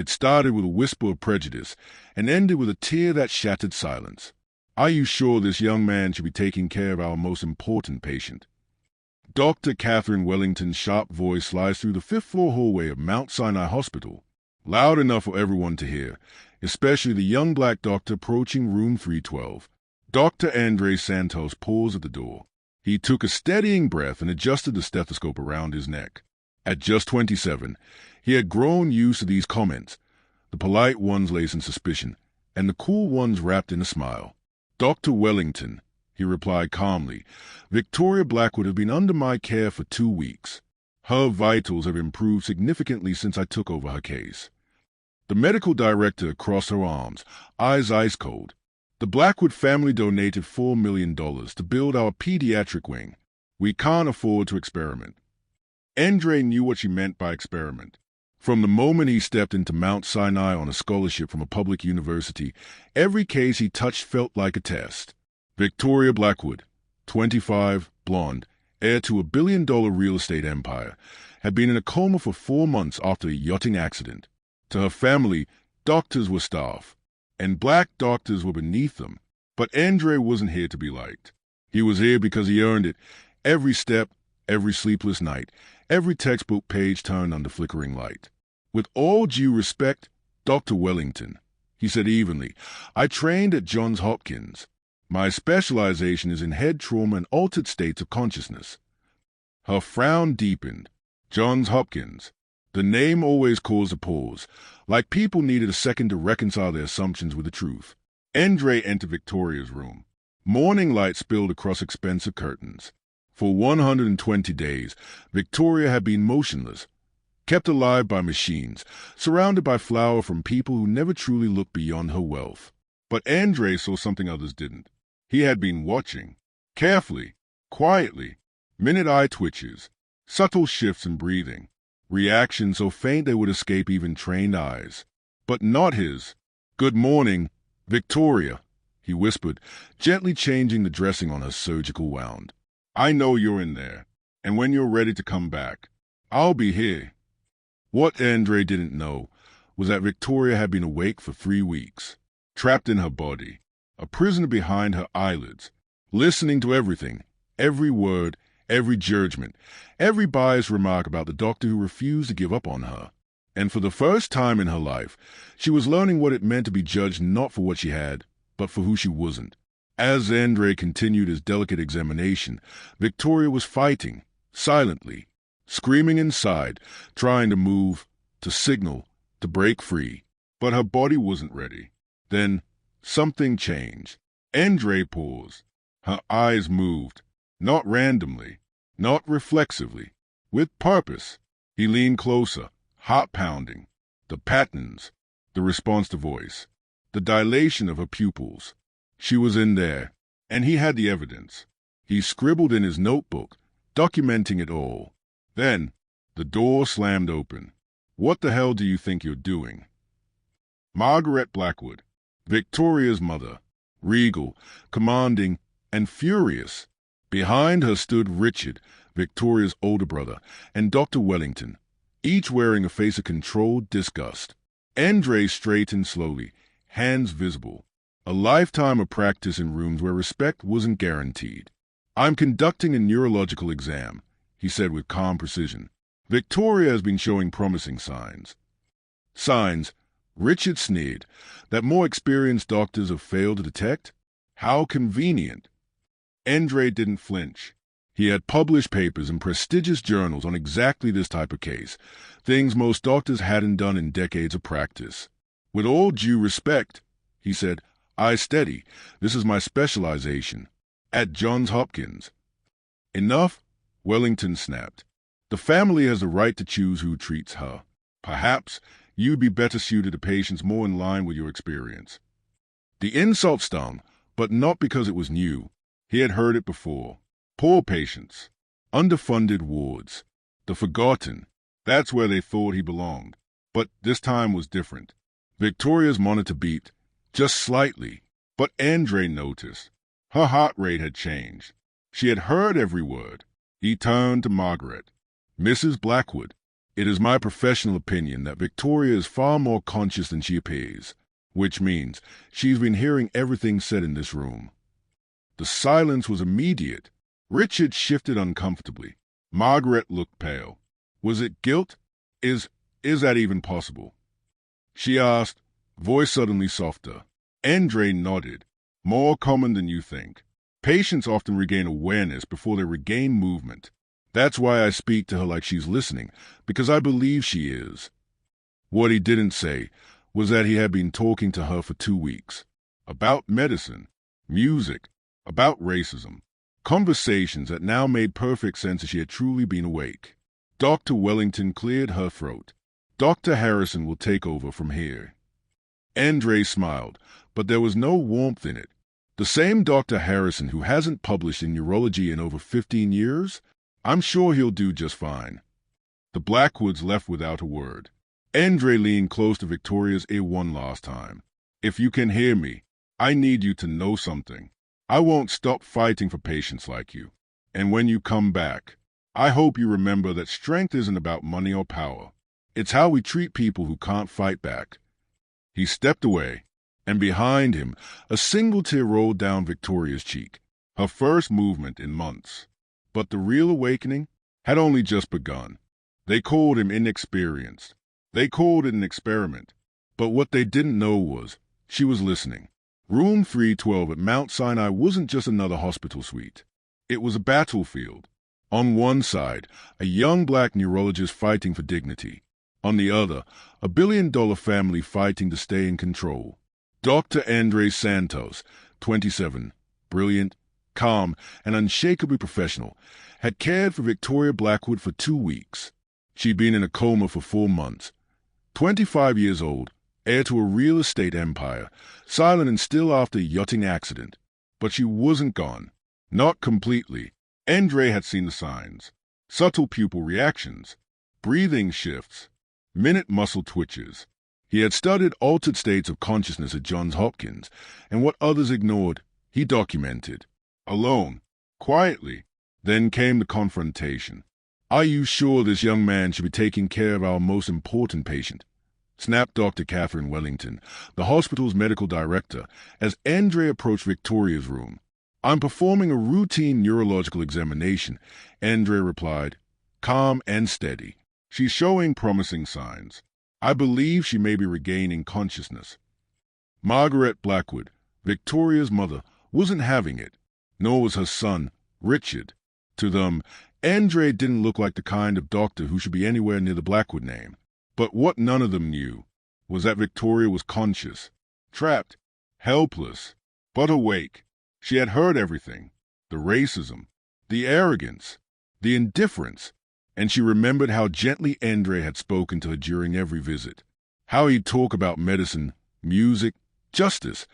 It started with a whisper of prejudice and ended with a tear that shattered silence. "Are you sure this young man should be taking care of our most important patient?" Dr. Catherine Wellington's sharp voice sliced through the fifth-floor hallway of Mount Sinai Hospital, loud enough for everyone to hear, especially the young black doctor approaching room 312. Dr. Andre Santos paused at the door. He took a steadying breath and adjusted the stethoscope around his neck. At just 27, he had grown used to these comments, the polite ones lacing suspicion, and the cool ones wrapped in a smile. "Dr. Wellington," he replied calmly, "Victoria Blackwood has been under my care for 2 weeks. Her vitals have improved significantly since I took over her case." The medical director crossed her arms, eyes ice cold. "The Blackwood family donated $4 million to build our pediatric wing. We can't afford to experiment." Andre knew what she meant by experiment. From the moment he stepped into Mount Sinai on a scholarship from a public university, every case he touched felt like a test. Victoria Blackwood, 25, blonde, heir to a billion-dollar real estate empire, had been in a coma for 4 months after a yachting accident. To her family, doctors were staff, and black doctors were beneath them. But Andre wasn't here to be liked. He was here because he earned it. Every step, every sleepless night, every textbook page turned under flickering light. "With all due respect, Dr. Wellington," he said evenly, "I trained at Johns Hopkins. My specialization is in head trauma and altered states of consciousness." Her frown deepened. Johns Hopkins. The name always caused a pause, like people needed a second to reconcile their assumptions with the truth. Andre entered Victoria's room. Morning light spilled across expensive curtains. For 120 days, Victoria had been motionless, kept alive by machines, surrounded by flower from people who never truly looked beyond her wealth. But Andre saw something others didn't. He had been watching, carefully, quietly, minute eye twitches, subtle shifts in breathing, reactions so faint they would escape even trained eyes. But not his. "Good morning, Victoria," he whispered, gently changing the dressing on her surgical wound. "I know you're in there, and when you're ready to come back, I'll be here." What Andre didn't know was that Victoria had been awake for 3 weeks, trapped in her body, a prisoner behind her eyelids, listening to everything, every word, every judgment, every biased remark about the doctor who refused to give up on her. And for the first time in her life, she was learning what it meant to be judged not for what she had, but for who she wasn't. As Andre continued his delicate examination, Victoria was fighting, silently, screaming inside, trying to move, to signal, to break free. But her body wasn't ready. Then something changed. Andre paused. Her eyes moved, not randomly, not reflexively, with purpose. He leaned closer, heart pounding. The patterns, the response to voice, the dilation of her pupils. She was in there, and he had the evidence. He scribbled in his notebook, documenting it all. Then the door slammed open. "What the hell do you think you're doing?" Margaret Blackwood, Victoria's mother, regal, commanding, and furious. Behind her stood Richard, Victoria's older brother, and Dr. Wellington, each wearing a face of controlled disgust. Andre straightened slowly, hands visible. A lifetime of practice in rooms where respect wasn't guaranteed. "I'm conducting a neurological exam," he said with calm precision. "Victoria has been showing promising signs." "Signs," Richard sneered, "that more experienced doctors have failed to detect? How convenient." Andre didn't flinch. He had published papers in prestigious journals on exactly this type of case, things most doctors hadn't done in decades of practice. "With all due respect," he said, "I study. This is my specialization. At Johns Hopkins." "Enough," Wellington snapped. "The family has the right to choose who treats her. Perhaps you'd be better suited to patients more in line with your experience." The insult stung, but not because it was new. He had heard it before. Poor patients, underfunded wards, the forgotten. That's where they thought he belonged. But this time was different. Victoria's monitor beeped, just slightly, but Andre noticed. Her heart rate had changed. She had heard every word. He turned to Margaret. "Mrs. Blackwood, It is my professional opinion that Victoria is far more conscious than she appears, which means she's been hearing everything said in this room." The silence was immediate. Richard shifted uncomfortably. Margaret looked pale. "Was it guilt? Is that even possible?" she asked, voice suddenly softer. Andre nodded. "More common than you think. Patients often regain awareness before they regain movement. That's why I speak to her like she's listening, because I believe she is." What he didn't say was that he had been talking to her for 2 weeks. About medicine, music, about racism. Conversations that now made perfect sense as she had truly been awake. Dr. Wellington cleared her throat. "Dr. Harrison will take over from here." Andre smiled, but there was no warmth in it. The same Dr. Harrison who hasn't published in neurology in over 15 years? I'm sure he'll do just fine. The Blackwoods left without a word. Andre leaned close to Victoria's ear one last time. "If you can hear me, I need you to know something. I won't stop fighting for patients like you. And when you come back, I hope you remember that strength isn't about money or power. It's how we treat people who can't fight back." He stepped away, and behind him, a single tear rolled down Victoria's cheek, her first movement in months. But the real awakening had only just begun. They called him inexperienced. They called it an experiment. But what they didn't know was she was listening. Room 312 at Mount Sinai wasn't just another hospital suite. It was a battlefield. On one side, a young black neurologist fighting for dignity. On the other, a billion-dollar family fighting to stay in control. Dr. Andre Santos, 27, brilliant, calm, and unshakably professional, had cared for Victoria Blackwood for 2 weeks. She'd been in a coma for 4 months. 25 years old, heir to a real estate empire, silent and still after a yachting accident. But she wasn't gone. Not completely. Andre had seen the signs. Subtle pupil reactions, breathing shifts, minute muscle twitches. He had studied altered states of consciousness at Johns Hopkins, and what others ignored, he documented. Alone, quietly. Then came the confrontation. "Are you sure this young man should be taking care of our most important patient?" snapped Dr. Catherine Wellington, the hospital's medical director, as Andre approached Victoria's room. "I'm performing a routine neurological examination," Andre replied, calm and steady. "She's showing promising signs. I believe she may be regaining consciousness." Margaret Blackwood, Victoria's mother, wasn't having it, nor was her son, Richard. To them, Andre didn't look like the kind of doctor who should be anywhere near the Blackwood name. But what none of them knew was that Victoria was conscious, trapped, helpless, but awake. She had heard everything, the racism, the arrogance, the indifference, and she remembered how gently Andre had spoken to her during every visit, how he'd talk about medicine, music, justice,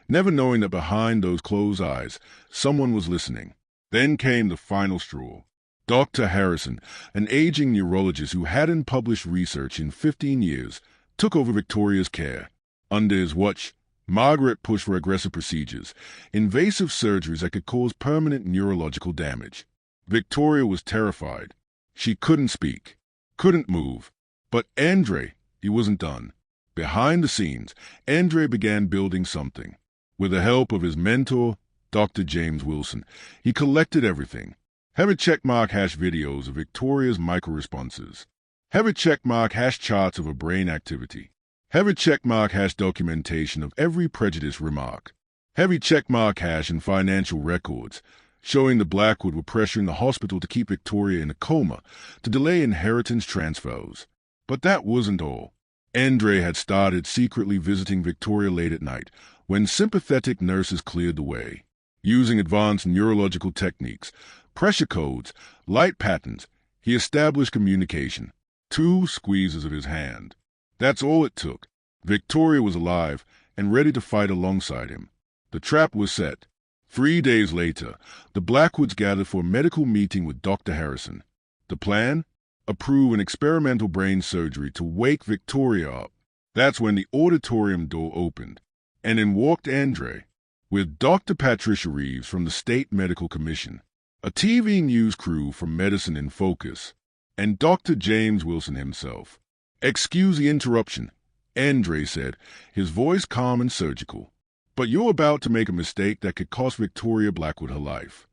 never knowing that behind those closed eyes, someone was listening. Then came the final straw. Dr. Harrison, an aging neurologist who hadn't published research in 15 years, took over Victoria's care. Under his watch, Margaret pushed for aggressive procedures, invasive surgeries that could cause permanent neurological damage. Victoria was terrified. She couldn't speak, couldn't move. But Andre, he wasn't done. Behind the scenes, Andre began building something. With the help of his mentor, Dr. James Wilson, he collected everything. Have a checkmark hash videos of Victoria's microresponses. Have a checkmark hash charts of her brain activity. Have a checkmark hash documentation of every prejudice remark. Heavy checkmark hash and financial records, showing the Blackwood were pressuring the hospital to keep Victoria in a coma, to delay inheritance transfers. But that wasn't all. Andre had started secretly visiting Victoria late at night, when sympathetic nurses cleared the way. Using advanced neurological techniques, pressure codes, light patterns, he established communication. 2 squeezes of his hand. That's all it took. Victoria was alive and ready to fight alongside him. The trap was set. 3 days later, the Blackwoods gathered for a medical meeting with Dr. Harrison. The plan? Approve an experimental brain surgery to wake Victoria up. That's when the auditorium door opened, and in walked Andre, with Dr. Patricia Reeves from the State Medical Commission, a TV news crew from Medicine in Focus, and Dr. James Wilson himself. "Excuse the interruption," Andre said, his voice calm and surgical. "But you're about to make a mistake that could cost Victoria Blackwood her life."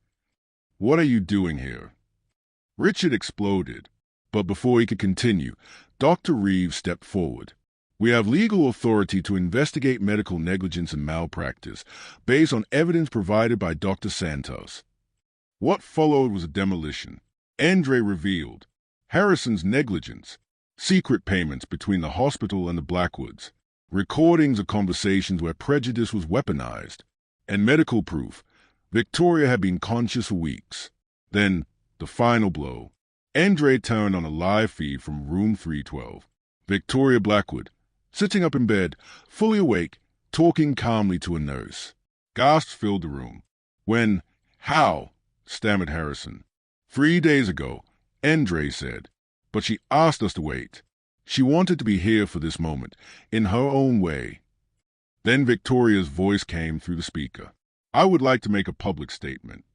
"What are you doing here?" Richard exploded, but before he could continue, Dr. Reeves stepped forward. "We have legal authority to investigate medical negligence and malpractice based on evidence provided by Dr. Santos." What followed was a demolition. Andre revealed Harrison's negligence, secret payments between the hospital and the Blackwoods, recordings of conversations where prejudice was weaponized, and medical proof Victoria had been conscious for weeks. Then, the final blow. Andre turned on a live feed from room 312. Victoria Blackwood, sitting up in bed, fully awake, talking calmly to a nurse. Gasps filled the room. "How?" stammered Harrison. "3 days ago," Andre said. "But she asked us to wait. She wanted to be here for this moment, in her own way." Then Victoria's voice came through the speaker. "I would like to make a public statement."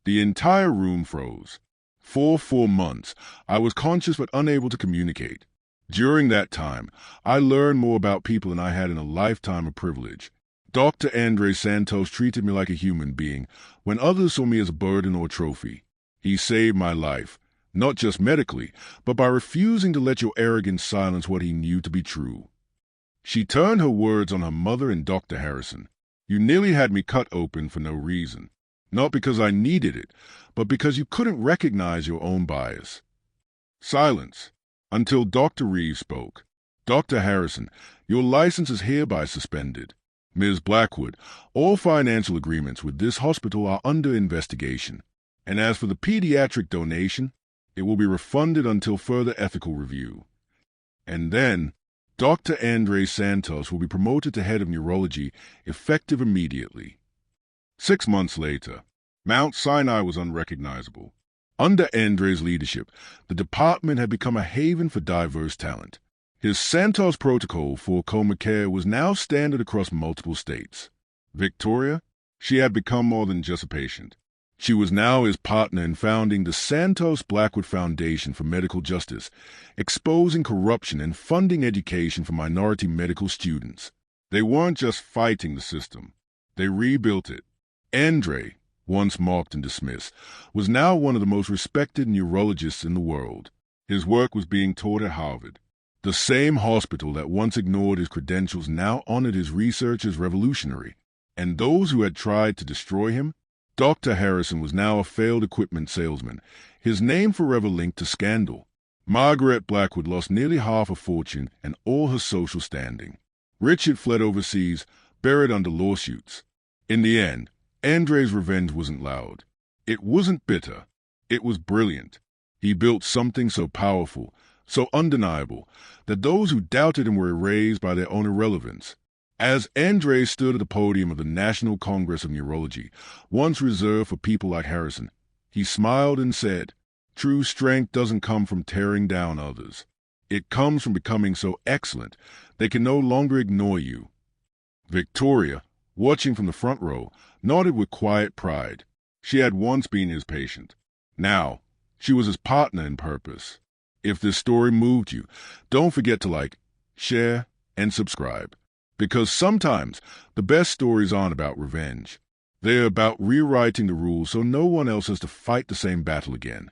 The entire room froze. For 4 months, I was conscious but unable to communicate. During that time, I learned more about people than I had in a lifetime of privilege. Dr. Andre Santos treated me like a human being when others saw me as a burden or trophy. He saved my life, not just medically, but by refusing to let your arrogance silence what he knew to be true. She turned her words on her mother and Dr. Harrison. "You nearly had me cut open for no reason. Not because I needed it, but because you couldn't recognize your own bias." Silence, until Dr. Reeves spoke. "Dr. Harrison, your license is hereby suspended. Ms. Blackwood, all financial agreements with this hospital are under investigation. And as for the pediatric donation, it will be refunded until further ethical review." And then, Dr. Andre Santos will be promoted to head of neurology, effective immediately. 6 months later, Mount Sinai was unrecognizable. Under Andre's leadership, the department had become a haven for diverse talent. His Santos protocol for Coma care was now standard across multiple states. Victoria, she had become more than just a patient. She was now his partner in founding the Santos Blackwood Foundation for Medical Justice, exposing corruption and funding education for minority medical students. They weren't just fighting the system. They rebuilt it. Andre, once mocked and dismissed, was now one of the most respected neurologists in the world. His work was being taught at Harvard. The same hospital that once ignored his credentials now honored his research as revolutionary. And those who had tried to destroy him? Dr. Harrison was now a failed equipment salesman, his name forever linked to scandal. Margaret Blackwood lost nearly half her fortune and all her social standing. Richard fled overseas, buried under lawsuits. In the end, Andre's revenge wasn't loud. It wasn't bitter. It was brilliant. He built something so powerful, so undeniable, that those who doubted him were erased by their own irrelevance. As Andre stood at the podium of the National Congress of Neurology, once reserved for people like Harrison, he smiled and said, "True strength doesn't come from tearing down others. It comes from becoming so excellent they can no longer ignore you." Victoria, watching from the front row, nodded with quiet pride. She had once been his patient. Now, she was his partner in purpose. If this story moved you, don't forget to like, share, and subscribe. Because sometimes the best stories aren't about revenge. They're about rewriting the rules so no one else has to fight the same battle again.